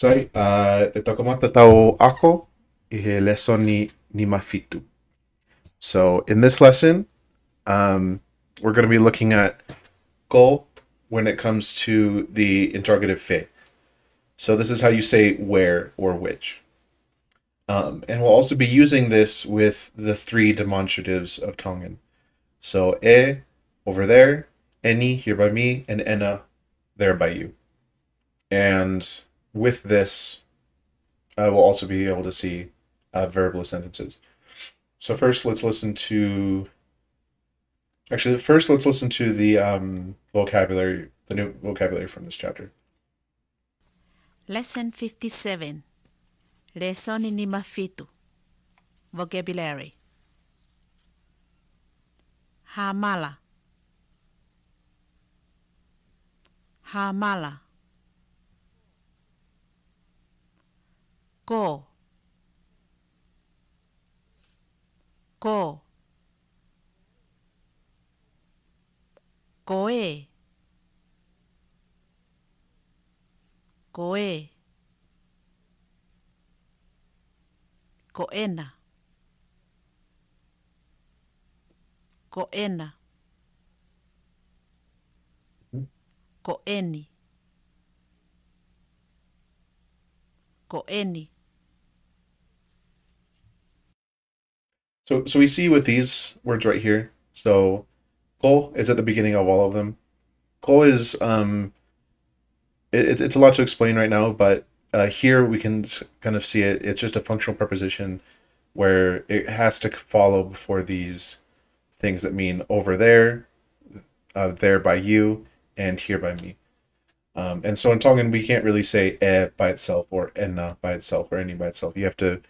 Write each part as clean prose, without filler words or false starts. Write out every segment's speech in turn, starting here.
Sorry, te tokamata tau ako I he lesson ni mafitu. So in this lesson, we're going to be looking at ko when it comes to the interrogative fe. So this is how you say where or which. And we'll also be using this with the three demonstratives of Tongan. So over there, eni here by me, and ena there by you. And with this, we'll also be able to see verbalist sentences. So first, let's listen to. Actually, first let's listen to the vocabulary, the new vocabulary from this chapter. Lesson 57. Lesson ni mafitu. Vocabulary. Hamala. Hamala. Ko. Ko. Koe. Koe. Koena. Koena. Koeni. Koeni. So we see with these words right here. So ko is at the beginning of all of them. Ko is it's a lot to explain right now, but here we can kind of see it. It's just a functional preposition where it has to follow before these things that mean over there, there by you, and here by me. And so in Tongan, we can't really say by itself or enna by itself or any by itself. You have to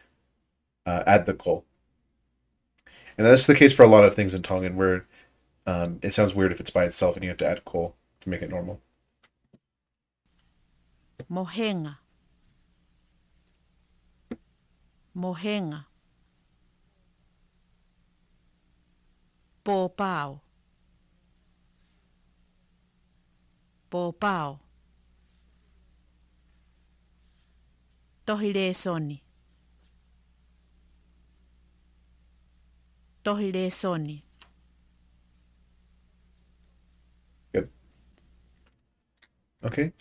add the ko. And that's the case for a lot of things in Tongan where it sounds weird if it's by itself and you have to add ko to make it normal. Mohenga. Mohenga. Popao. Popao. Tohire soni. Tohire soni. Good. Okay.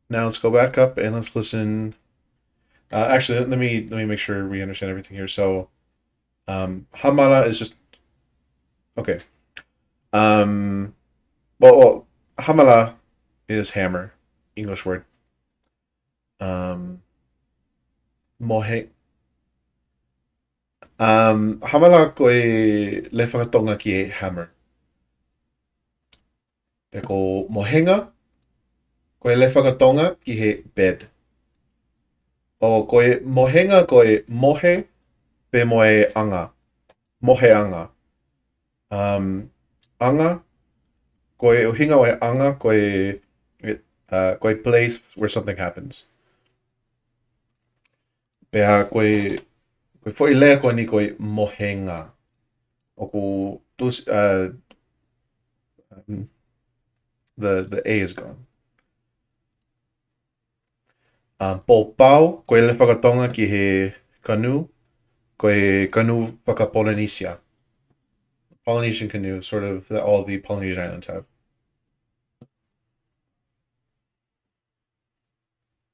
Now let's go back up and let's listen. Actually, let me make sure we understand everything here. So, hamala is just okay. Um, hamala is hammer, English word. Mohe. Hamala ko e le whakatonga ki e hammer. E ko mohenga ko e le whakatonga ki he bed. O ko e mohenga ko e mohe pe mo e anga. Mohe anga. Anga ko e uhinga o e anga ko e place where something happens. Pea ko e foi lea ko ni ko e mohenga. O ko tus the A is gone. Po pau ko e le whakatonga ki he canoe ko e canoe whaka-Polynesia. Polynesian canoe, sort of that all the Polynesian islands have.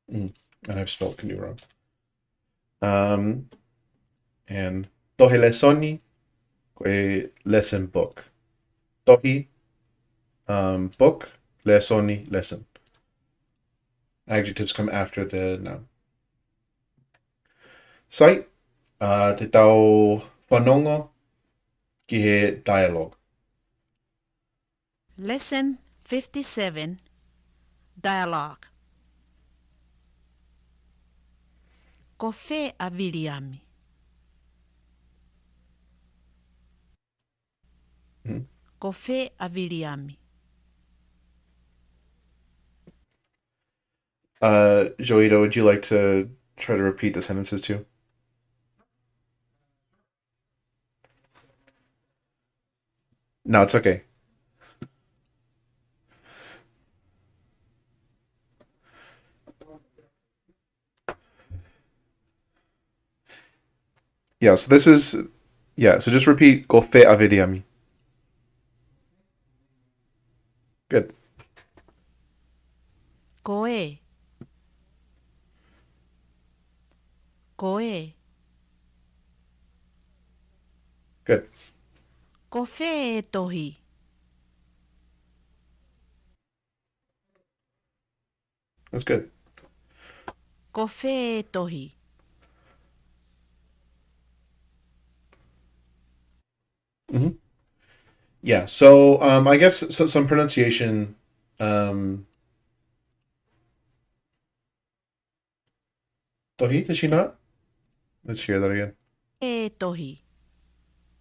And I've spelled canoe wrong. And tohi lesoni, ko e lesson book. Tohi, book, lesoni, lesson. Adjectives come after the noun. Site, te tau whanongo ki he dialogue. Lesson 57. Dialogue. Ko fe aviliami. Ko fe aviliami. Joito, would you like to try to repeat the sentences too? No, it's okay. Yeah, so this is yeah, so just repeat Kofe avediami. Good. Koe. Koe. Good. Kofe e tohi. That's good. Kofe e tohi. Hmm. Yeah. So I guess some pronunciation. Um, Tohi, does she not? Let's hear that again. E tohi.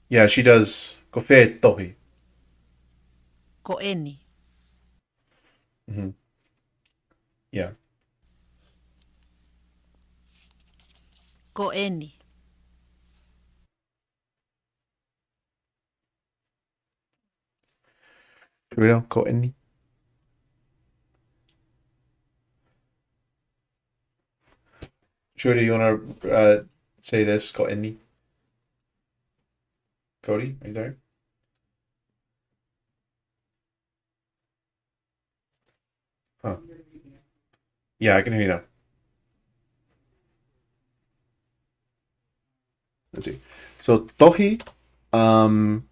Yeah, she does. Kofe tohi. Koeni. Hmm. Yeah. Koeni. Here we go. Koeni. Shuri, you want to say this? Koeni. Cody, are you there? Huh. Yeah, I can hear you now. Let's see. So tohi, um,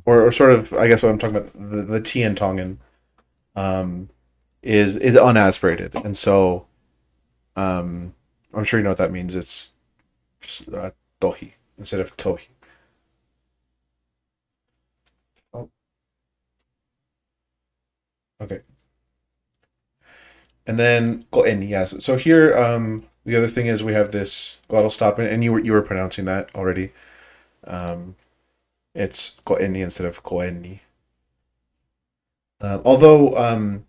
or sort of, I guess what I'm talking about, the T in Tongan, um, is unaspirated, and so um, I'm sure you know what that means. It's tohi instead of tohi. Oh, okay. And then ko'eni, yes. So here, the other thing is we have this glottal stop, and you were pronouncing that already. Um, it's ko'eni instead of ko'eni. Although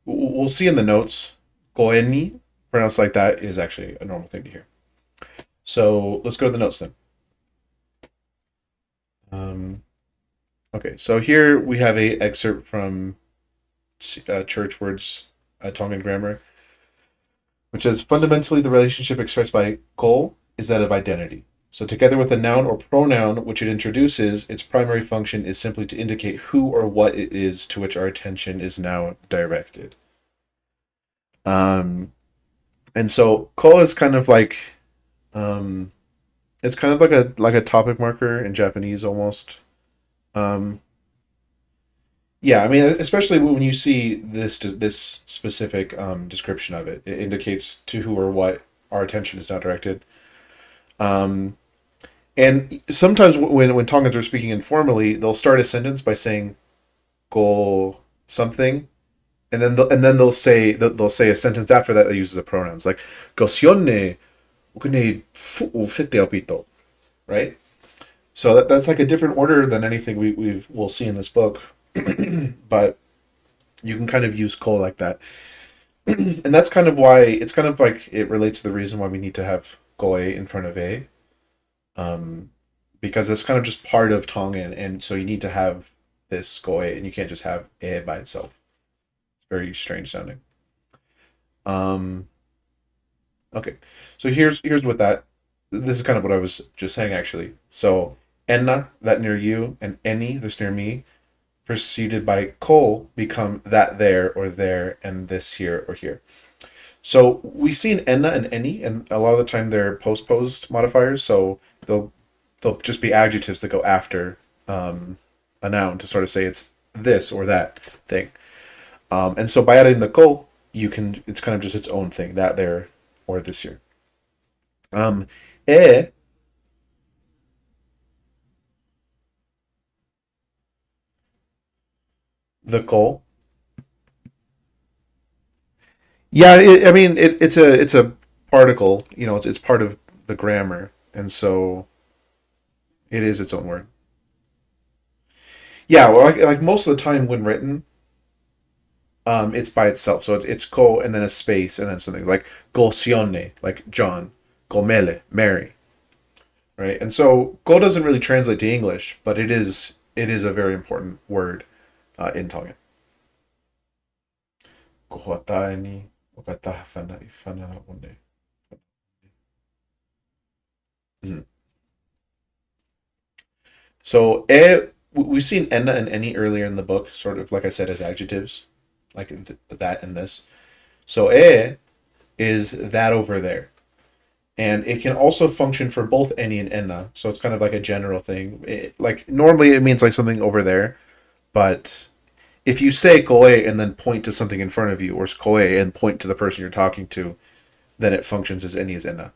we'll see in the notes, ko'eni pronounced like that is actually a normal thing to hear. So let's go to the notes then. Um, okay, so here we have a excerpt from Church Words Tongan Grammar, which says fundamentally the relationship expressed by ko is that of identity. So together with a noun or pronoun which it introduces, its primary function is simply to indicate who or what it is to which our attention is now directed. Um, and so ko is kind of like um, it's kind of like a topic marker in Japanese almost. Um, yeah, I mean, especially when you see this specific description of it, it indicates to who or what our attention is now directed. Um, and sometimes when Tongans are speaking informally, they'll start a sentence by saying "go something," and then they'll say a sentence after that that uses the pronouns like "go sione ukune fu fite opito," right? So that's like a different order than anything we'll see in this book, but you can kind of use "ko" like that. And that's kind of why it's kind of like it relates to the reason why we need to have goe in front of a, um, because it's kind of just part of Tongan, and so you need to have this goe, and you can't just have e by itself. It's very strange sounding. Um, okay, so here's what that. This is kind of what I was just saying actually. So enna, that near you, and any, this near me, preceded by ko, become that there or there, and this here or here. So we see an enna and any, and a lot of the time they're postposed modifiers. So they'll just be adjectives that go after a noun to sort of say it's this or that thing. And so by adding the ko, you can it's kind of just its own thing, that there or this here. Um, e the ko. Yeah, I mean it's a particle. You know, it's part of the grammar, and so it is its own word. Yeah, well, like most of the time when written, it's by itself. So it's ko and then a space and then something like golcione, like John, golmele, Mary, right? And so ko doesn't really translate to English, but it is a very important word in Tongan. Kohotae ni okatahafana ifana one. Mhm. So we've seen enna and any earlier in the book, sort of like I said, as adjectives, like that and this. So is that over there. And it can also function for both any and enna. So it's kind of like a general thing. Like normally it means like something over there, but if you say koe and then point to something in front of you, or koe and point to the person you're talking to, then it functions as any as enna.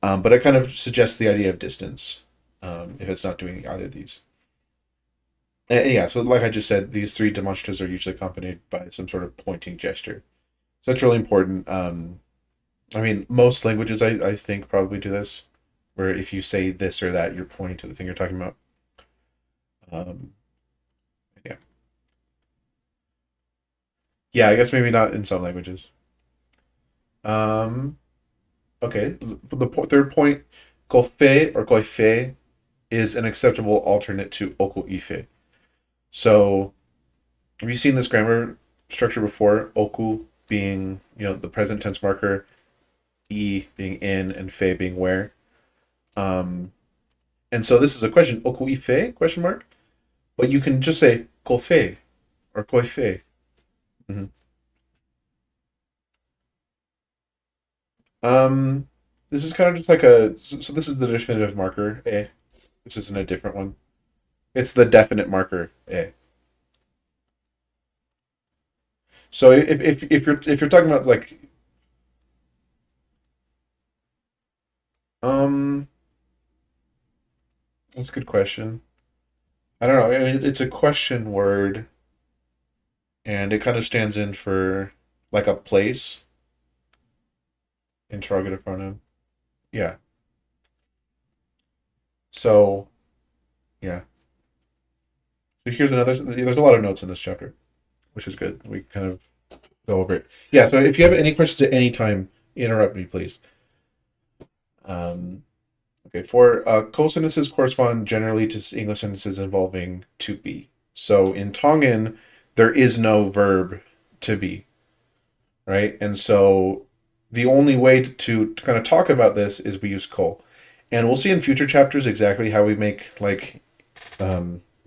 But it kind of suggests the idea of distance if it's not doing either of these. And yeah, so like I just said, these three demonstratives are usually accompanied by some sort of pointing gesture. So that's really important. I mean, most languages I think probably do this, where if you say this or that, you're pointing to the thing you're talking about. Um, yeah, yeah. I guess maybe not in some languages. Um, okay. Third point, kofe or koife is an acceptable alternate to oko ife. So have you seen this grammar structure before? Oku being the present tense marker, e being in, and fe being where. Um, and so this is a question. Oku ife? Question mark. But you can just say kofe or koife. Mm-hmm. Um, this is kind of just like so this is the definitive marker. This isn't a different one. It's the definite marker. So if you're talking about like um, that's a good question. I don't know. I mean, it's a question word, and it kind of stands in for like a place, interrogative pronoun. Yeah. So yeah. So here's another. There's a lot of notes in this chapter, which is good. We kind of go over it. Yeah. So if you have any questions at any time, interrupt me, please. Um, okay. For co-sentences correspond generally to English sentences involving to be. So in Tongan, there is no verb to be, right? And so the only way to kind of talk about this is we use ko. And we'll see in future chapters exactly how we make like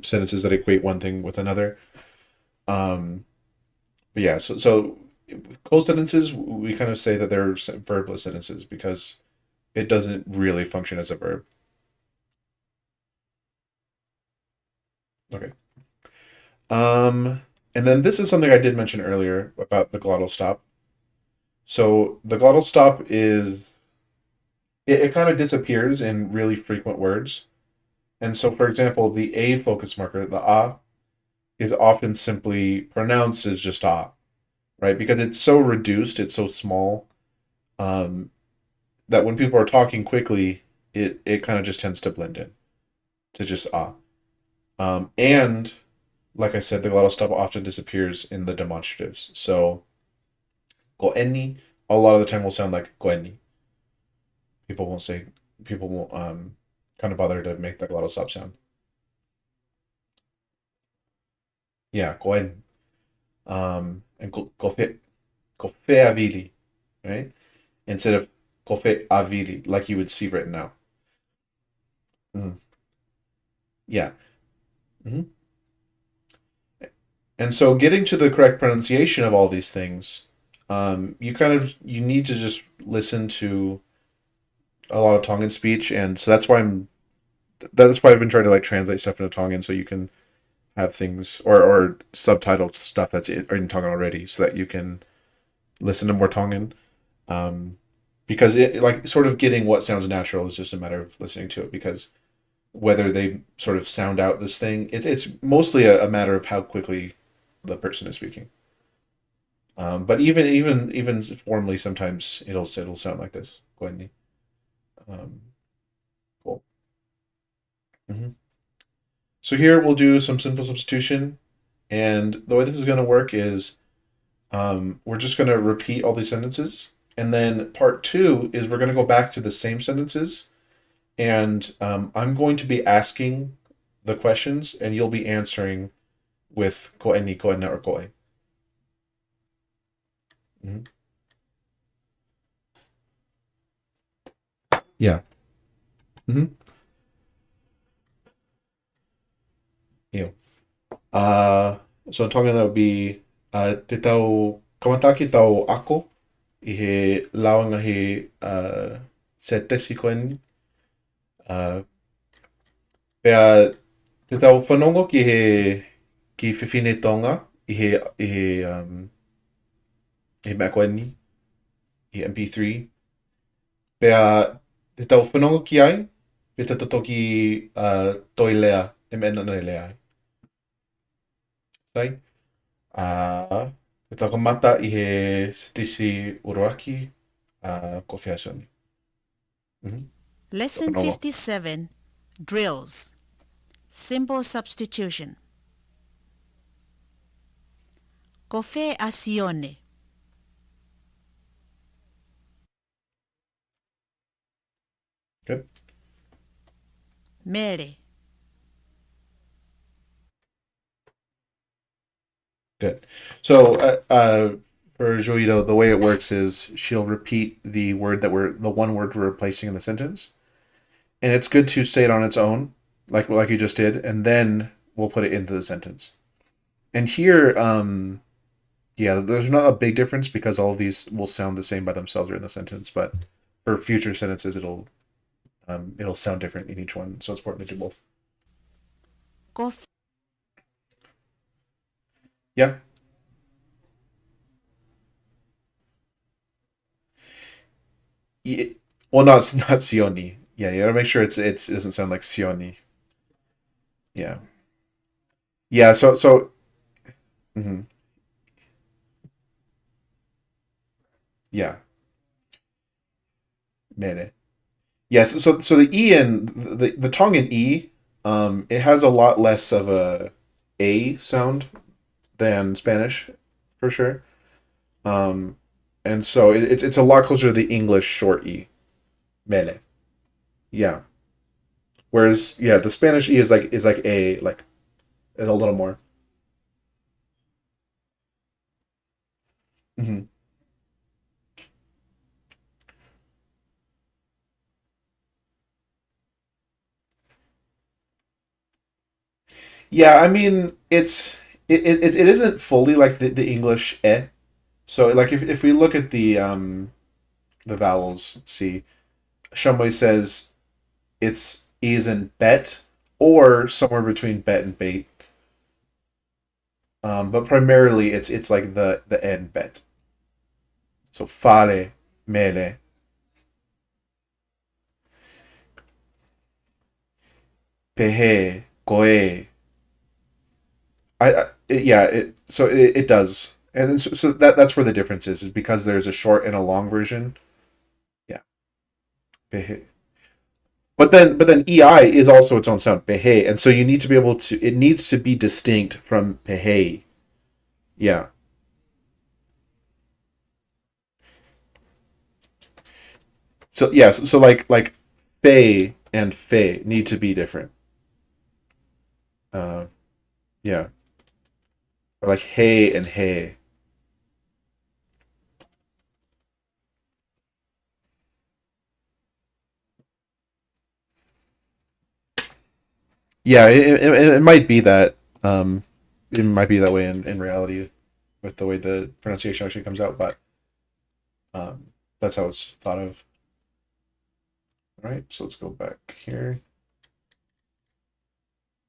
sentences that equate one thing with another. Um, but yeah, so closed sentences we kind of say that they're verbless sentences because it doesn't really function as a verb. Okay. Um, and then this is something I did mention earlier about the glottal stop. So the glottal stop is it kind of disappears in really frequent words. And so, for example, the A focus marker, the A, is often simply pronounced as just A, right? Because it's so reduced, it's so small, um, that when people are talking quickly, it kind of just tends to blend in to just A. And like I said, the glottal stop often disappears in the demonstratives. So goenni a lot of the time will sound like goenni. People won't say people won't kind of bother to make the glottal stop sound. Yeah, goen. And gofe avili, right? Instead of gofe avili, like you would see written now. Mm, yeah. Hmm. And so getting to the correct pronunciation of all these things, you need to just listen to a lot of Tongan speech, and so that's why I've been trying to like translate stuff into Tongan so you can have things or subtitle stuff that's in Tongan already, so that you can listen to more Tongan. Um, because it like sort of getting what sounds natural is just a matter of listening to it because whether they sort of sound out this thing, it's mostly a matter of how quickly the person is speaking. But even formally, sometimes it'll sound like this. Gwendy. Um, cool. Hmm. So here we'll do some simple substitution, and the way this is going to work is we're just going to repeat all these sentences, and then part two is we're going to go back to the same sentences, and I'm going to be asking the questions, and you'll be answering with koeni, koena, or koe. Mhm. Yeah. Hmm. Ew. Uh, so in Tongan that would be te tau kamataki tau ako i he launga he se tesi koen pea te tau whanongo ki whiwhine tonga i he mea koeni i MP3 pea te tau whanongo ki ai pe te totoki toilea e mea no lea sai te tau mata i he setisi uruaki ko whiasoni. Lesson Whanongo. 57. Drills. Symbol substitution. Kofe asione. Good. Mere. Good. So, for Joito, the way it works is she'll repeat the one word we're replacing in the sentence, and it's good to say it on its own, like you just did, and then we'll put it into the sentence. And here, yeah, there's not a big difference because all of these will sound the same by themselves or in the sentence, but for future sentences, it'll sound different in each one. So it's important to do both. Kofe. Yeah. Yeah. Well, no, it's not Sioni. Yeah, you gotta make sure it doesn't sound like Sioni. Yeah. Yeah, mhm, yeah, Mene. Yes, so the E in the Tongan E, it has a lot less of a sound than Spanish, for sure. Um, and so it's a lot closer to the English short E, Mele. Yeah. Whereas yeah, the Spanish E is like a like is a little more. Hmm. Yeah, I mean it isn't fully like the English eh. So like if we look at the vowels, see Shumway says it's is in bet or somewhere between bet and bait. But primarily it's like the end bet. So fare, mele, pehe, goe. Yeah, it does. And so that's where the difference is because there's a short and a long version. Yeah. Pehe. But then EI is also its own sound, pehe. And so you need to be able to it needs to be distinct from pehe. Yeah. So yeah, so like Fei and Fei need to be different. Uh, yeah, or like Hey and Hey. Yeah, it might be that. It might be that way in reality with the way the pronunciation actually comes out, but um, that's how it's thought of. All right, so let's go back here.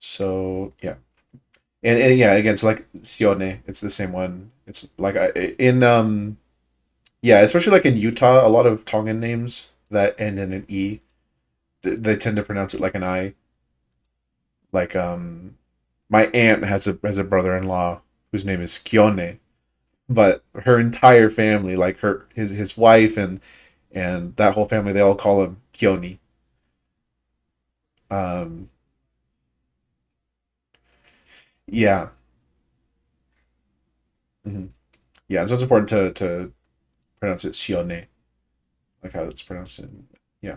So yeah, and yeah, again, so like Sione, it's the same one. It's like in yeah, especially like in Utah, a lot of Tongan names that end in an E, they tend to pronounce it like an I. Like my aunt has a brother-in-law whose name is Kione, but her entire family, like his wife and that whole family, they all call him Kioni. Um, yeah, mhm. Yeah. So it's important to pronounce it Sione, like how it's pronounced in yeah.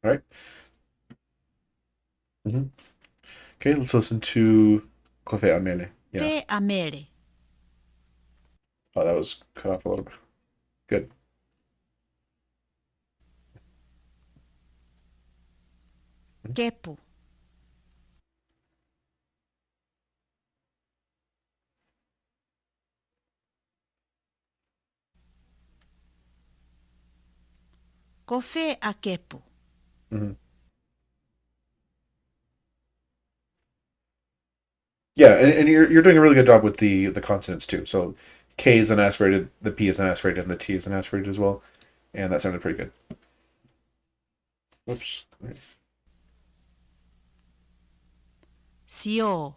All right. Mm-hmm. Okay, let's listen to Kofe Amele. Yeah. Fe amere. Oh, that was cut off a little bit. Good. Kepu. Kofe akepu. Mm-hmm. Yeah, and you're doing a really good job with the consonants too. So K is an aspirated, the P is an aspirated, and the T is an aspirated as well. And that sounded pretty good. Whoops. Sio.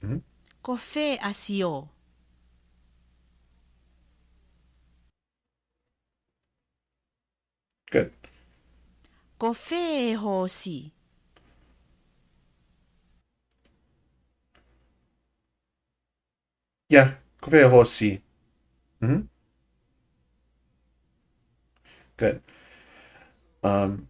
Mm-hmm. Kofe asio. Good. Kofe hosi. Yeah. Kofei hoshi. Mm-hmm. Good. Um,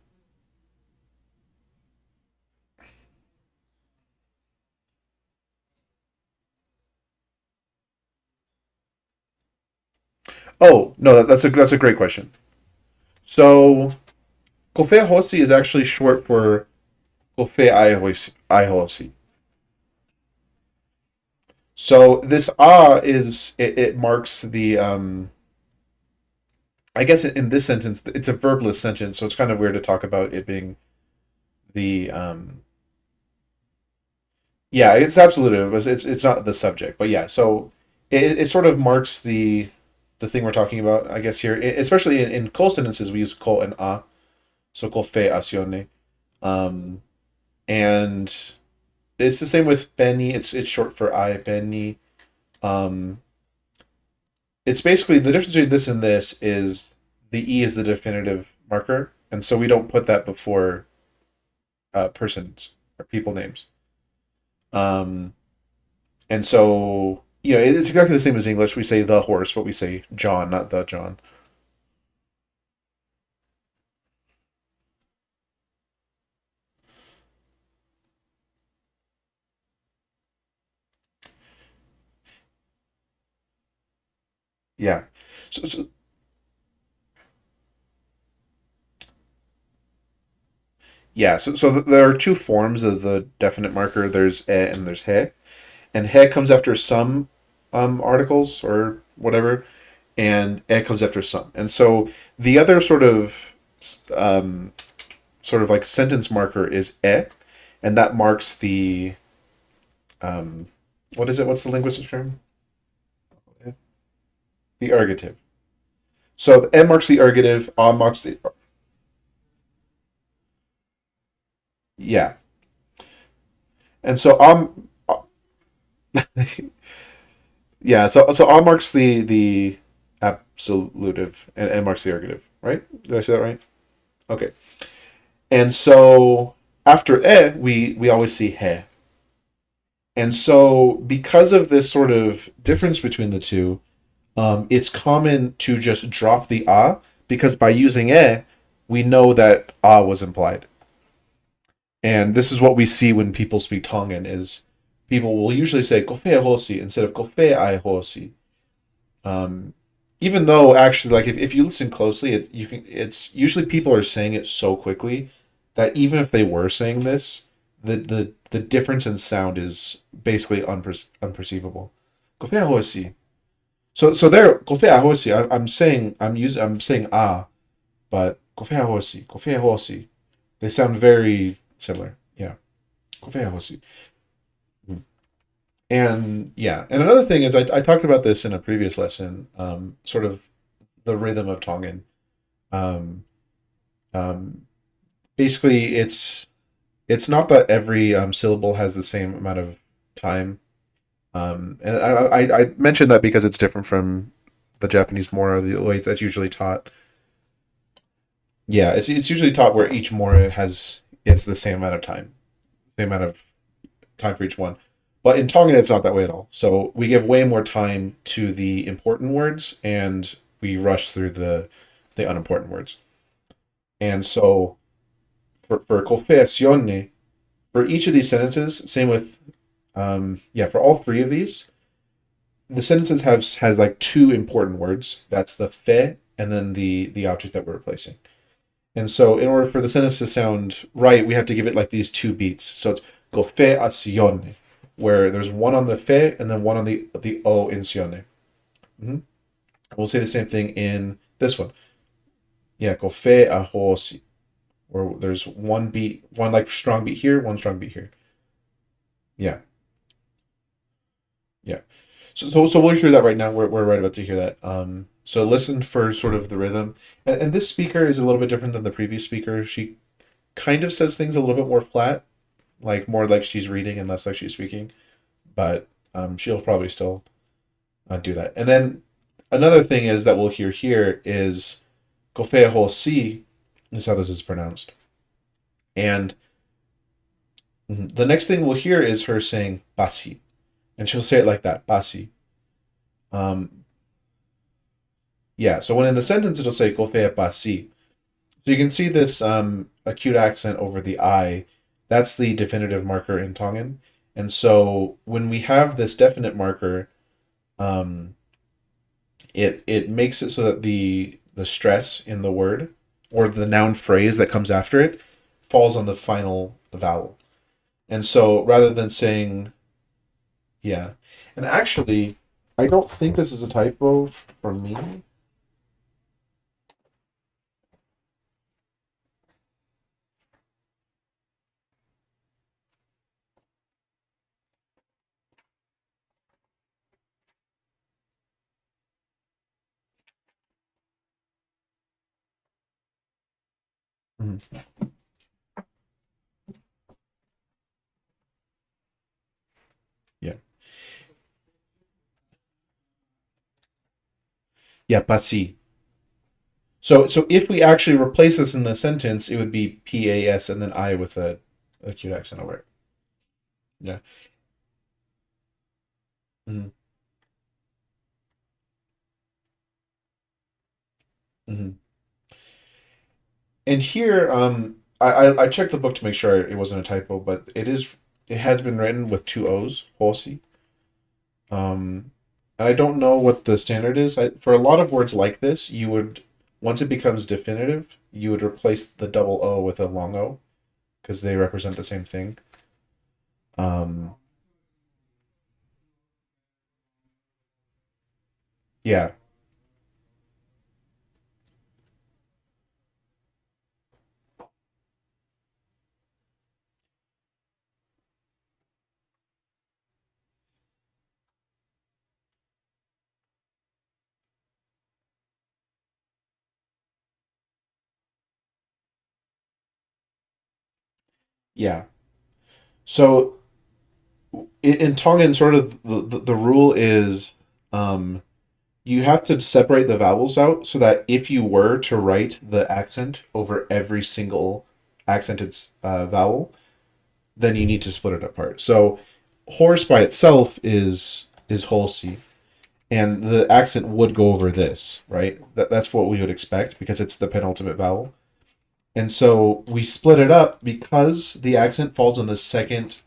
oh no, that's a great question. So Kofei hoshi is actually short for Kofei aihoshi. So this is it marks the I guess in this sentence it's a verbless sentence, so it's kind of weird to talk about it being the yeah, it's absolutive. It's not the subject, but yeah. So it sort of marks the thing we're talking about, I guess here, especially in col sentences, we use col and a, so col fe acione, and it's the same with Benny. It's short for I Benny. Um, it's basically the difference between this and this is the e is the definitive marker, and so we don't put that before persons or people names. Um, And so, it's exactly the same as English. We say the horse, but we say John, not the John. Yeah. So yeah. So there are two forms of the definite marker. There's and there's he, and he comes after some articles or whatever, and comes after some. And so the other um, sort of like sentence marker is and that marks the um, what is it? What's the linguistic term? The ergative. So the marks the ergative, marks the yeah, and so yeah, so marks the absolutive, and marks the ergative, right? Did I say that right? Okay, and so after we always see he, and so because of this sort of difference between the two, it's common to just drop the because by using we know that was implied. And this is what we see when people speak Tongan is people will usually say "kofea hosi" instead of "kofea ai hosi." Um, Even though actually, like if you listen closely, it's usually people are saying it so quickly that even if they were saying this, the difference in sound is basically unperceivable. "Kofea hosi." So there "kofea hosi." I'm saying but "kofea hosi," "kofea hosi." They sound very similar. Yeah. "Kofea hosi." And yeah, and another thing is I talked about this in a previous lesson, sort of the rhythm of Tongan. Um, um, Basically, it's not that every syllable has the same amount of time. And I mentioned that because it's different from the Japanese mora, the way that's usually taught. Yeah, it's usually taught where each mora has it's the same amount of time, same amount of time for each one. But in Tongan, it's not that way at all. So we give way more time to the important words, and we rush through the unimportant words. And so for confessione, for each of these sentences, same with yeah, for all three of these, the sentences has like two important words. That's the fe and then the object that we're replacing. And so in order for the sentence to sound right, we have to give it like these two beats. So it's confessione, where there's one on the fe and then one on the o in sione. Mm-hmm. We'll say the same thing in this one. Yeah, kofe a hosi, where there's one beat, one like strong beat here, one strong beat here. Yeah, yeah. So we'll hear that right now. We're right about to hear that. So listen for sort of the rhythm. And this speaker is a little bit different than the previous speaker. She kind of says things a little bit more flat, like more like she's reading and less like she's speaking. But she'll probably still do that. And then another thing is that we'll hear here is Kofeho Si is how this is pronounced. And the next thing we'll hear is her saying Basi. And she'll say it like that, Basi. Um, yeah, so when in the sentence it'll say Kofea Basi. So you can see this acute accent over the I. That's the definitive marker in Tongan. And so when we have this definite marker, um, it makes it so that the stress in the word or the noun phrase that comes after it falls on the final vowel. And so rather than saying yeah, and actually, I don't think this is a typo for me. Mhm. Yeah, yeah, pasi. So if we actually replace this in the sentence, it would be pas and then I with a cute accent over it. Yeah. Hmm. Hmm. And here, I checked the book to make sure it wasn't a typo, but it has been written with two O's, hosi. Um, and I don't know what the standard is. For a lot of words like this, you would once it becomes definitive, you would replace the double O with a long O because they represent the same thing. Um, yeah, yeah. So in Tongan, sort of the rule is you have to separate the vowels out so that if you were to write the accent over every single accented vowel, then you need to split it apart. So horse by itself is holsi, and the accent would go over this, right? That's what we would expect because it's the penultimate vowel. And so we split it up because the accent falls on the second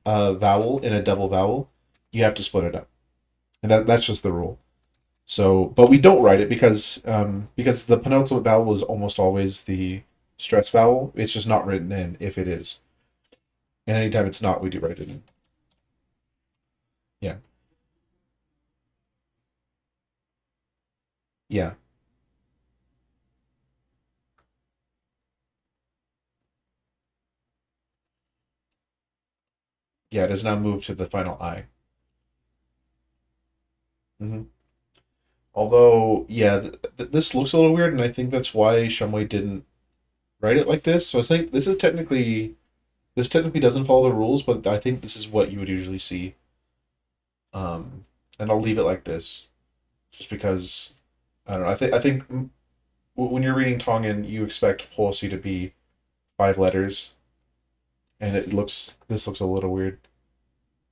vowel in a double vowel. You have to split it up, and that's just the rule. So, but we don't write it because the penultimate vowel is almost always the stress vowel. It's just not written in if it is, and anytime it's not, we do write it in. Yeah, yeah, yeah. It does not move to the final I. Hmm. Although, yeah, this looks a little weird, and I think that's why Shumway didn't write it like this. So I think this technically doesn't follow the rules, but I think this is what you would usually see. Um, and I'll leave it like this, just because I don't know. I think when you're reading Tongan, you expect policy to be five letters, and this looks a little weird.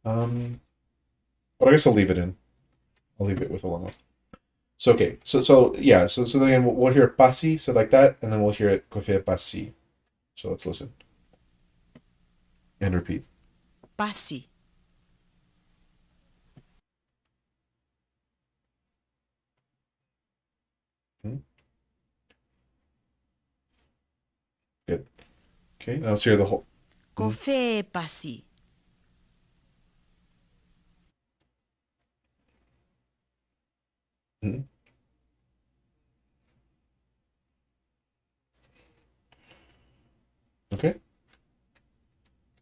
Um, but I guess I'll leave it in. I'll leave it with a long. So okay, so yeah, so then again, we'll hear pasi, so like that, and then we'll hear it kofe pasi. So let's listen and repeat. Pasi. Hmm. Good. Okay, now let's hear the whole. Mhm. Kofe pasi. Mhm.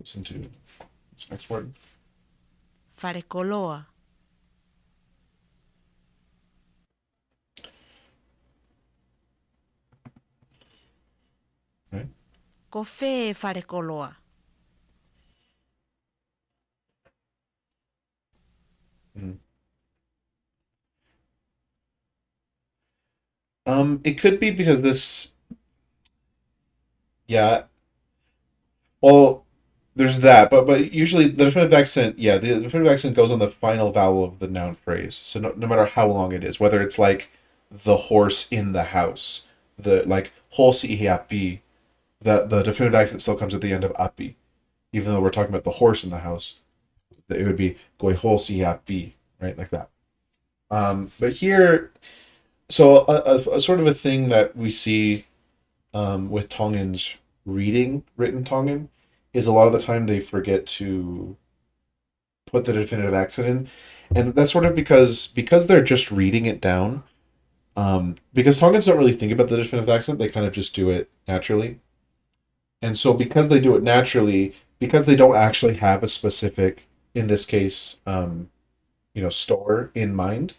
Listen to this next word. Wharekoloa. Right? Ko whē wharekoloa. Mhm. It could be because this, yeah. Well, there's that, but usually the definitive accent, yeah, the definitive accent goes on the final vowel of the noun phrase. So no matter how long it is, whether it's like the horse in the house, the like hosi api, the definitive accent still comes at the end of api, even though we're talking about the horse in the house. It would be goi hosi api, right, like that. But here, so a sort of a thing that we see with Tongans reading written Tongan is a lot of the time they forget to put the definitive accent in, and that's sort of because they're just reading it down. Because Tongans don't really think about the definitive accent, they kind of just do it naturally, and so because they do it naturally, because they don't actually have a specific, in this case, store in mind.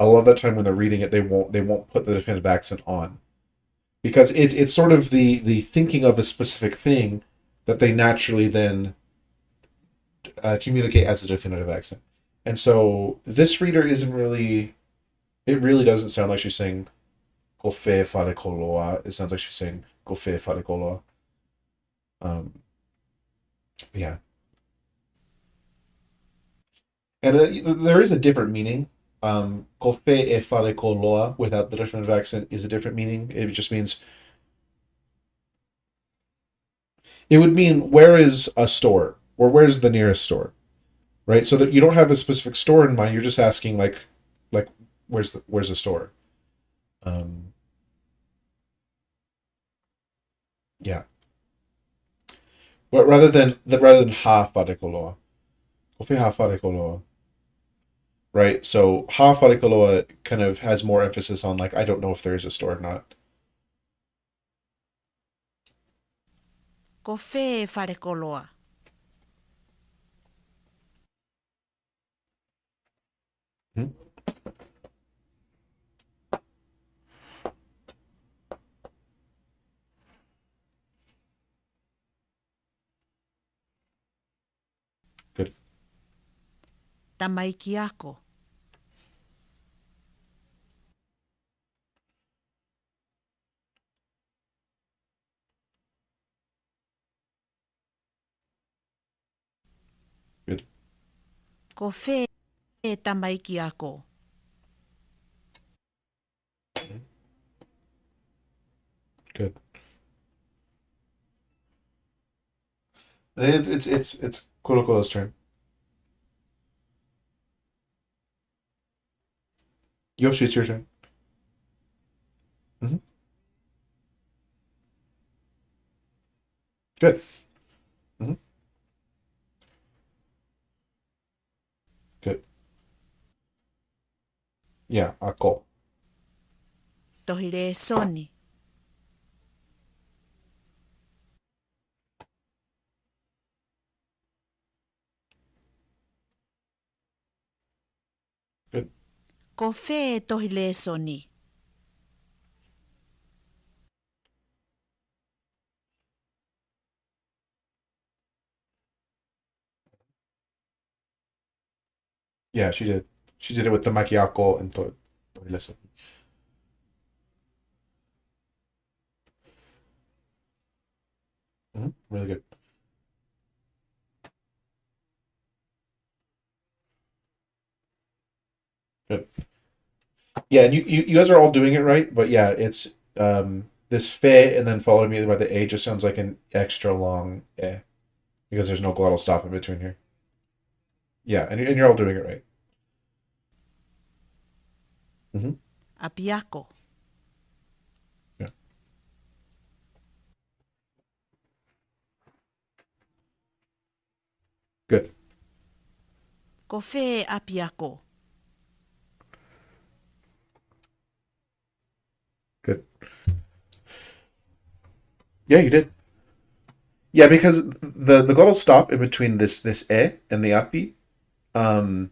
A lot of the time when they're reading it, they won't put the definitive accent on because it's sort of the thinking of a specific thing that they naturally then communicate as a definitive accent. And so this reader isn't really. It really doesn't sound like she's saying "gofe fare koloa." It sounds like she's saying "gofe fare koloa." Um, yeah, and there is a different meaning. "Gofe e fare koloa" without the definitive accent is a different meaning. It just means it would mean where is a store or where's the nearest store, right? So that you don't have a specific store in mind. You're just asking like where's the store? Um, yeah, but rather than ha fare koloa, "Gofe ha fare koloa," right? So ha fare koloa kind of has more emphasis on like I don't know if there is a store or not. Ko whē wharekoloa. Hmm? Good, Tamaiki ako. good, Ko whē tamaiki ako. good. It's Kurokolo's turn. Yoshi, it's your turn. Hmm. Good. Hmm. Good. Yeah, ako. Tohire soni. Good. Ko whē tohile soni. Yeah, she did. She did it with the makiako and listen. Really good. Good. Yeah, and you guys are all doing it right, but yeah, it's this fe and then followed immediately by the a just sounds like an extra long eh because there's no glottal stop in between here. Yeah, and you're all doing it right. Hmm. Apiako. Yeah, good, Ko whē apiako. good. Yeah, you did. Yeah, because the glottal stop in between this e and the api, um,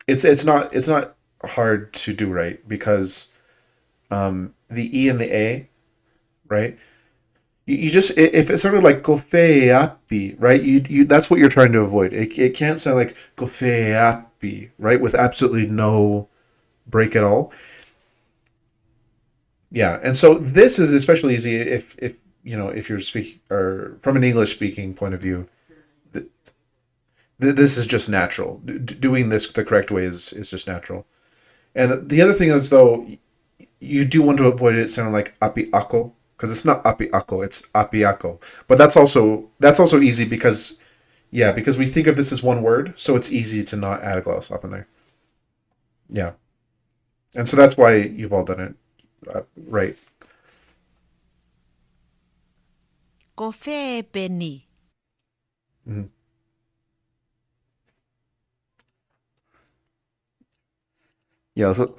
it's not hard to do right because the e and the a, right? You just if it's sort of like coffee api, right? You that's what you're trying to avoid. It can't sound like coffee api, right? With absolutely no break at all. Yeah, and so this is especially easy if if you're speaking or from an English speaking point of view. This is just natural. Doing this the correct way is just natural. And the other thing is though, you do want to avoid it sounding like api ako because it's not api ako, it's api ako. But that's also easy because yeah, because we think of this as one word, so it's easy to not add a glottal stop in there. Yeah, and so that's why you've all done it right. Kofe peni. Mm-hmm. Yeah. So,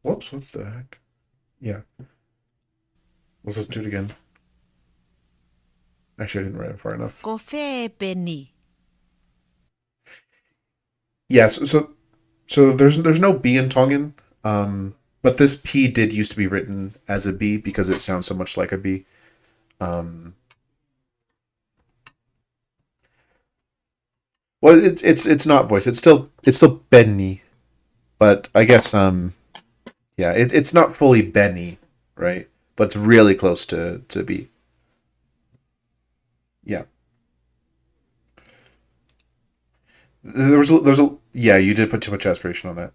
whoops. What's the heck? Yeah. Let's just do it again. Actually, I didn't write it far enough. Kofe peni. Yeah. So there's no B in Tongan, but this P did used to be written as a B because it sounds so much like a B. Um, well, it's not voice. It's still Benny, but I guess yeah, it's not fully Benny, right? But it's really close to B. Yeah, there's a yeah. You did put too much aspiration on that.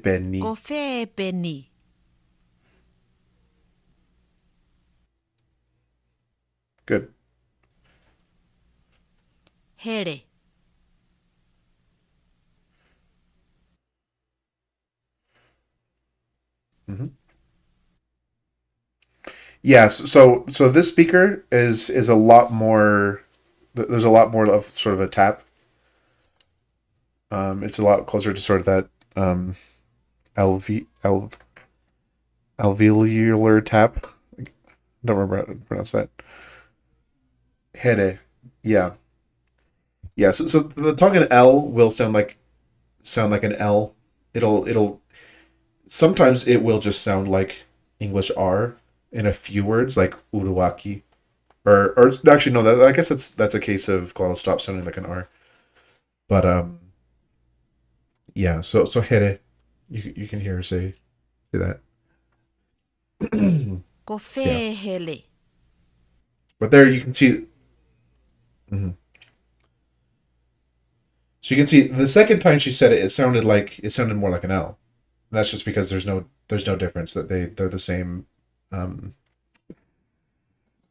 Benny, Kofe peni. good. Here. Hmm. Yes. So this speaker is a lot more. There's a lot more of sort of a tap. It's a lot closer to sort of that LV, alveolar tap. I don't remember how to pronounce that. Here. Yeah. Yeah. So the Tongan L will sound like an L. It'll sometimes it will just sound like English R in a few words, like Uruwaki. Or actually no, that I guess that's a case of glottal stop sounding like an R. But yeah, so here you can hear her say that. Yeah. Kofe hele. But there you can see. Mhm. So you can see the second time she said it, it sounded more like an L. And that's just because there's no difference that they're the same. Um,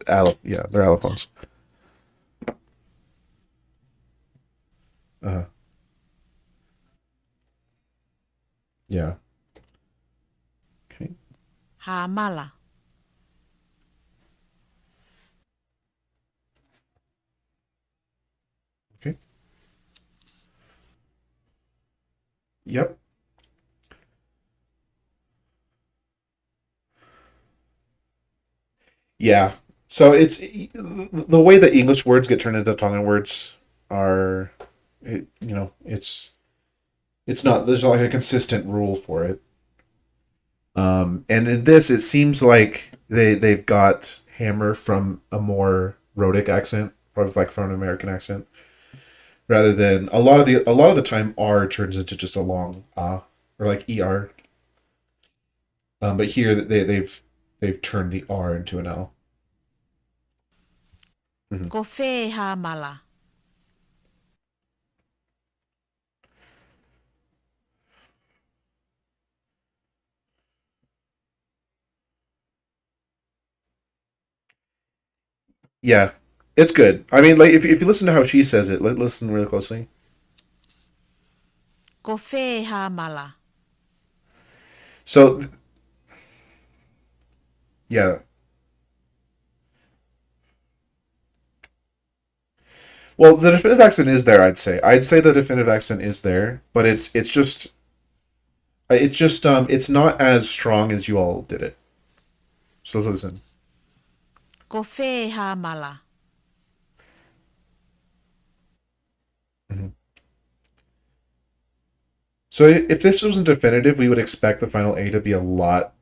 yeah, they're allophones. Uh, yeah. Okay. Hamala. Okay. Yep. Yeah. So it's the way that English words get turned into Tongan words are, it's not there's not like a consistent rule for it. And in this, it seems like they've got hammer from a more rhotic accent, or like from an American accent, rather than a lot of the time R turns into just a long or like er. But here they've turned the R into an L. Hmm. Kofe hamala. Yeah, it's good. I mean, like if you listen to how she says it, listen really closely. Kofe hamala. So yeah, well, the definitive accent is there. I'd say the definitive accent is there, but it's just It's just it's not as strong as you all did it. So let's listen. Ko whē ha mala. Mhm. So if this wasn't definitive, we would expect the final A to be a lot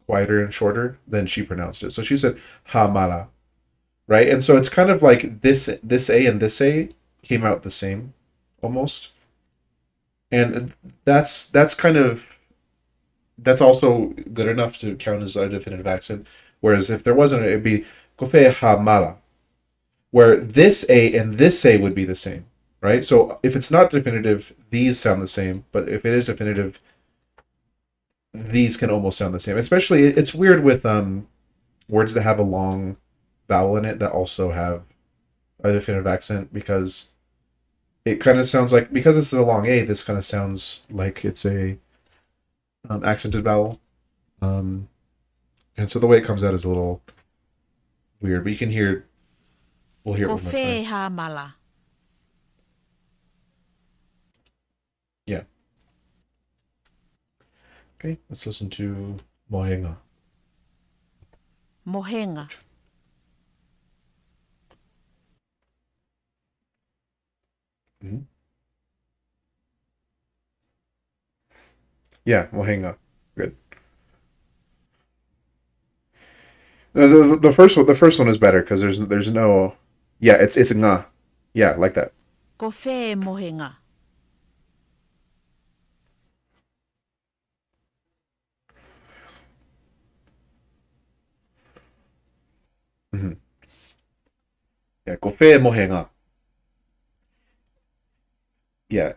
quieter and shorter than she pronounced it. So she said hamala, right? And so it's kind of like this A and this A came out the same almost. And that's kind of that's also good enough to count as a definitive accent. Whereas if there wasn't, it'd be kofe hamala, where this A and this A would be the same, right? So if it's not definitive, these sound the same, but if it is definitive, these can almost sound the same. Especially, it's weird with words that have a long vowel in it that also have a definitive accent because it kind of sounds like because this is a long A, this kind of sounds like it's a accented vowel, um, and so the way it comes out is a little weird. But you can hear, we'll hear it Ko one more time. whē ha mala. Yeah. Okay, let's listen to Mohenga. Mohenga. Mm-hmm. Yeah, Mohenga. Good. The first one is better because there's no, yeah, it's nga, yeah, like that. Ko whē mohenga. Mm-hmm. Yeah, kofe Mohenga. Yeah,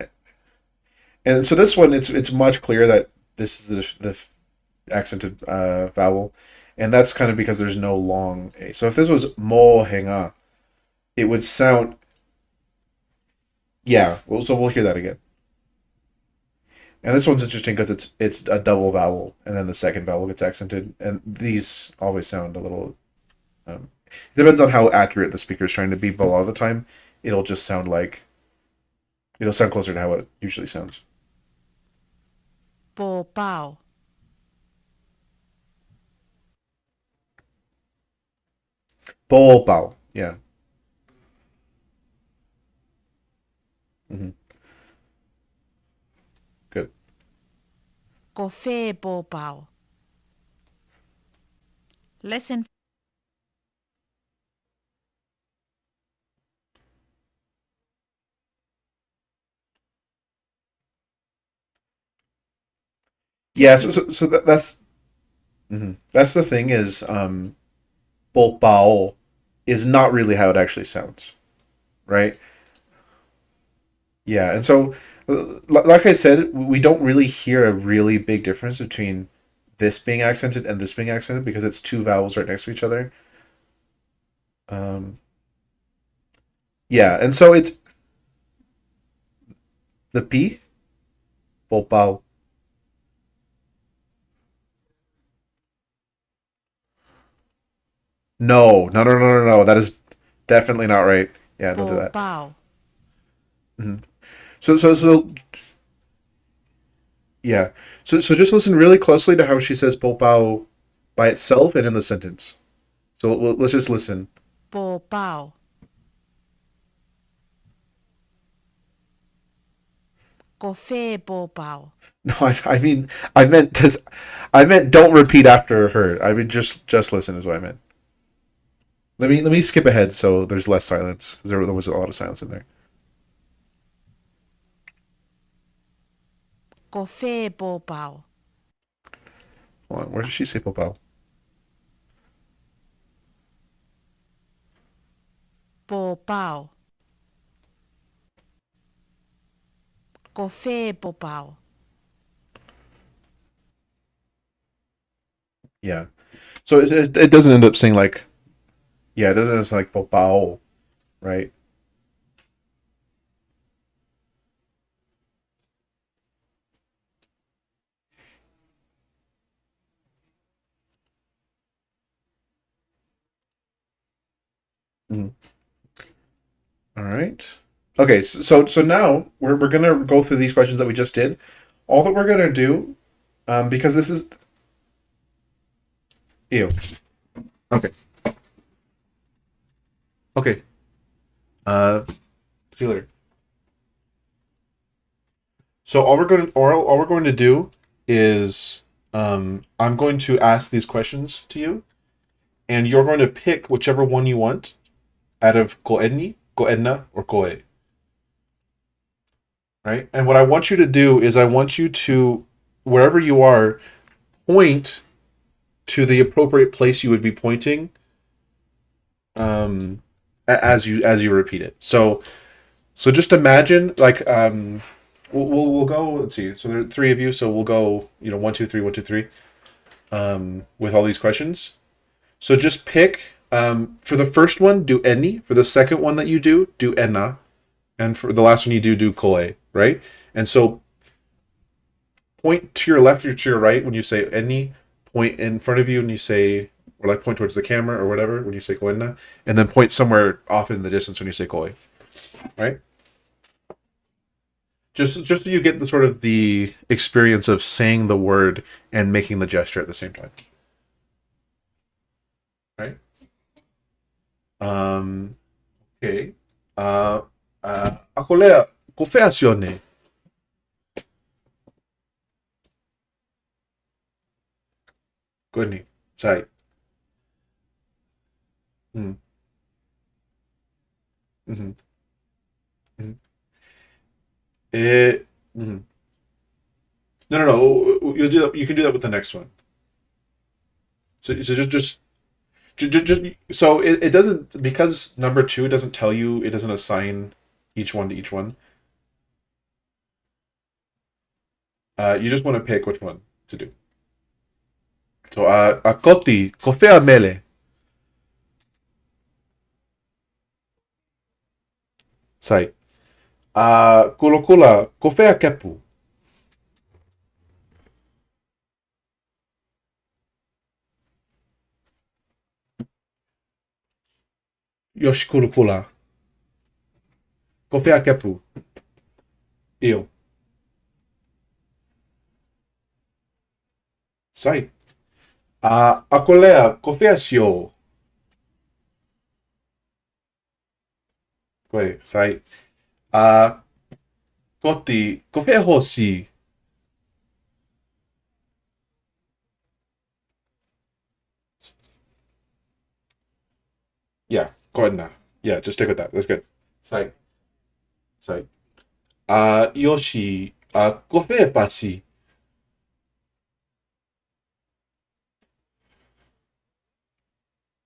and so this one it's much clearer that this is the accented vowel, and that's kind of because there's no long a. So if this was Mohenga, it would sound, yeah. Well, so we'll hear that again. And this one's interesting because it's a double vowel, and then the second vowel gets accented, and these always sound a little. It depends on how accurate the speaker is trying to be, but a lot of the time, it'll just sound like it'll sound closer to how it usually sounds. Pō pāo. Bo bao, yeah. Hmm. Good. Ko whē pō pāo. Lesson Yeah, so that's that's the thing is bo bao is not really how it actually sounds, right? Yeah, and so like I said, we don't really hear a really big difference between this being accented and this being accented because it's two vowels right next to each other. Um, yeah, and so it's the p bo bao. No. That is definitely not right. Yeah, pō don't do that. pāo. Mhm. So yeah. So just listen really closely to how she says bo bao by itself and in the sentence. So let's just listen. Pō pāo. Ko whē pō pāo. No, I mean I meant just I meant don't repeat after her. I mean just listen is what I meant. Let me skip ahead so there's less silence because there was a lot of silence in there. Ko whē pō pāo. Hold on, where did she say bo bao? Pō pāo. Ko whē pō pāo. Yeah. So it doesn't end up saying like yeah, it doesn't end up saying like bo bao, right? Mhm. All right. Okay, so now we're gonna go through these questions that we just did, all that we're gonna do, because this is ew. Okay. Okay. See you later. So all we're going to do is I'm going to ask these questions to you, and you're going to pick whichever one you want out of Koeni, Koena, or Koe. Right? And what I want you to do is I want you to, wherever you are, point to the appropriate place you would be pointing as you repeat it. So just imagine like we'll go. Let's see. So there are three of you. So we'll go. One, two, three, one, two, three. With all these questions. So just pick. For the first one, do any. For the second one that you do ena, and for the last one you do koe. Right. And so point to your left or to your right when you say any. Point in front of you and you say, or like point towards the camera or whatever when you say koena, and then point somewhere off in the distance when you say koe. Right. Just so you get the sort of the experience of saying the word and making the gesture at the same time. Right? Okay. Ako lea, ko feasione. Kuni. Sai. Mm. Mm-hmm. Mm-hmm. Mm-hmm. No, no, no. You do that. You can do that with the next one. So just so it doesn't, because number two doesn't tell you, it doesn't assign each one to each one. You just want to pick which one to do. So akoti kofea mele. Sai. Kula kula kofea kepu. Yoshi kula kula kofea kepu. Io. Sai. Akolea kofea sio. Koe. Sai. Uh, Koti kofea hoshi. Yeah. Go ahead now. Yeah. Just stick with that. That's good. Sai. Sai. Yoshi. Kofea pasi.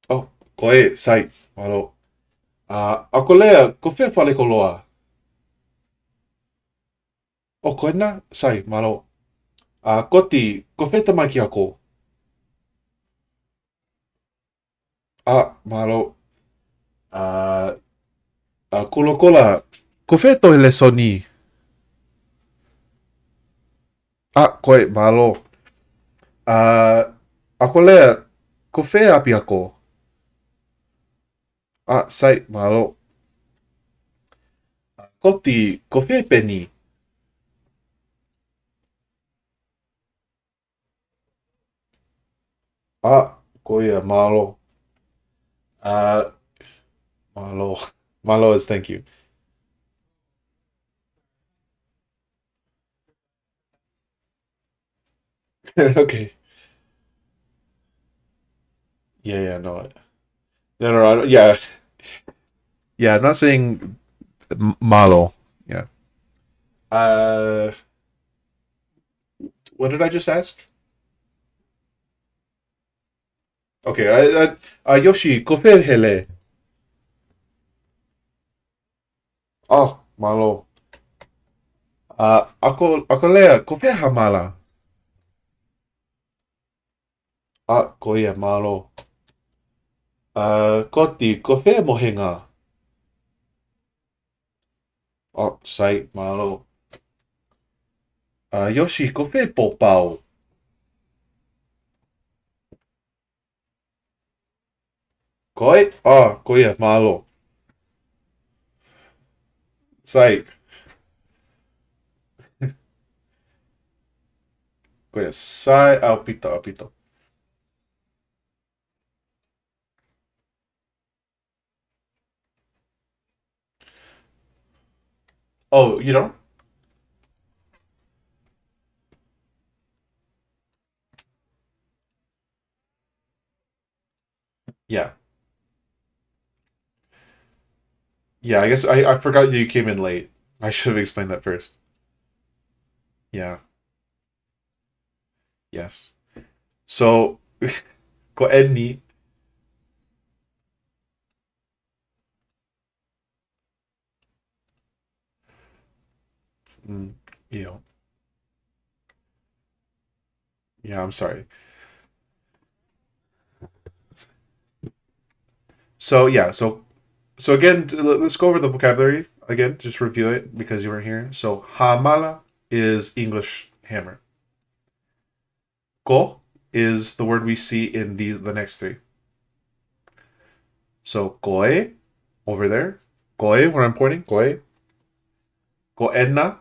Oh. Koe. Sai. Malo. Akolea kofea fale koloa. Oh, koe na. Sai. Malo. Koti kofea tamaki ako. Malo. Uh, Kolokola. Kofea to lesoni. Koe. Malo. Ako lea, ko whea api ako. Sai, malo. Koti, ko whea peni. Ko ia, malo. Uh, Malo. Malo is thank you. Okay. Yeah, yeah, no. No, no, no, yeah. Yeah, I'm not saying malo. Yeah. Uh, what did I just ask? Okay, Yoshi, ko whea hele. Malo. Ako lea, ko whea hamala. Ko ia, malo. Koti, ko whea mohenga. Sai, malo. Yoshi, ko whea popao. Koe? Ko ia, malo. Sai. Koia, sai au pito, au pito. Oh, you don't? Yeah. Yeah, I guess I forgot you came in late. I should have explained that first. Yeah. Yes. So, ko Edni. Mm, you know, yeah, I'm sorry. So yeah, so again, let's go over the vocabulary again. Just review it because you weren't here. So hamala is English hammer. Ko is the word we see in the next three. So koe over there. Koe where I'm pointing. Koe. Koena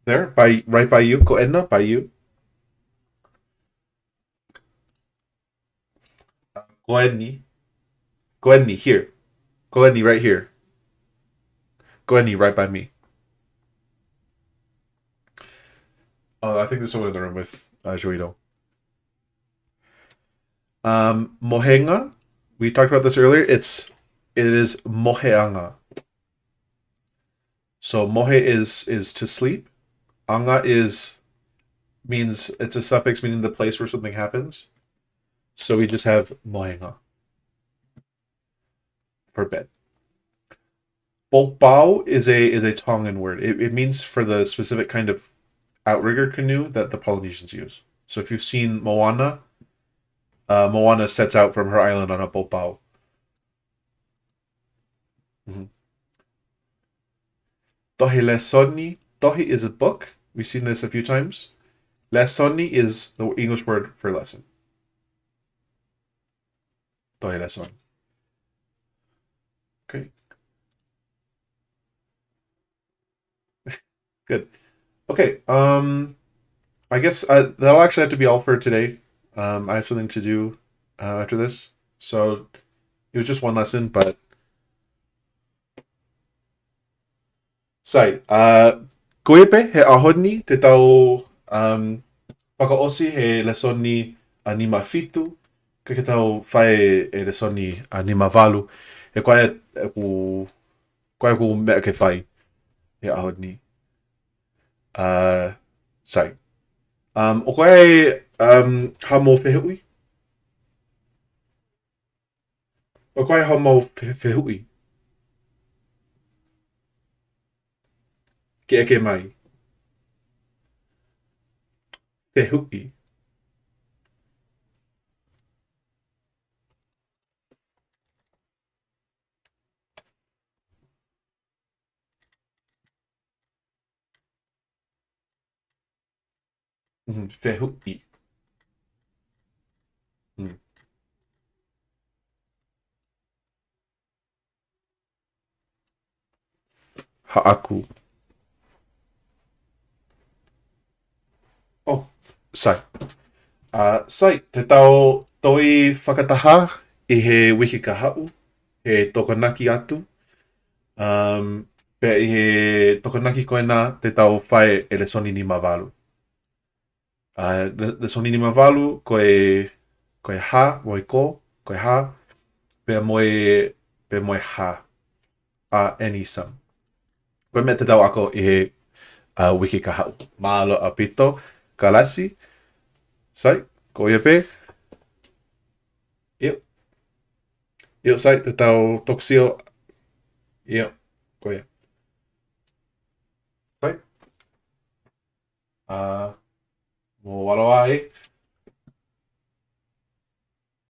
there by right by you. Koena by you. Koeni. Koeni here. Koeni right here. Koeni right by me. Oh, I think there's someone in the room with Joito. Mohenga. We talked about this earlier. It is moheanga. So mohe is to sleep. Anga is means it's a suffix meaning the place where something happens. So we just have mohenga for bed. Bokbao is a Tongan word. It means for the specific kind of outrigger canoe that the Polynesians use. So if you've seen Moana, Moana sets out from her island on a bokbao. Mm-hmm. Tohi lesoni. Tohi is a book. We've seen this a few times. Lesoni is the English word for lesson. Tohi lesson. Okay, good. Okay, I guess that'll actually have to be all for today. I have something to do after this, so it was just one lesson. But sai, koepe he ahoni te tau whakaosi he lesoni a nima fitu, ke tau whae e lesoni a nima valu, he koe ku mea ke whai he ahoni. Sai. O koe hamo whihui? O koe hamo whihui? Ke eke mai. Whihui. Whihui. Mm. Haaku. Oh, sai. Sai, te tau toi whakataha I he wiki ka hau, he tokonaki atu. Pe I he tokonaki koena te tau whae e le soni ni mawalu. Le soni ni mawalu koe ha, moi koe ha, pe moe ha, a any some. Koe me te tau ako I he wiki ka hau. Malo a pito, kalasi, sai, ko ia pe, Iu, iu sai, te tau toksio, iu, ko ia. Sai, mo waloa e,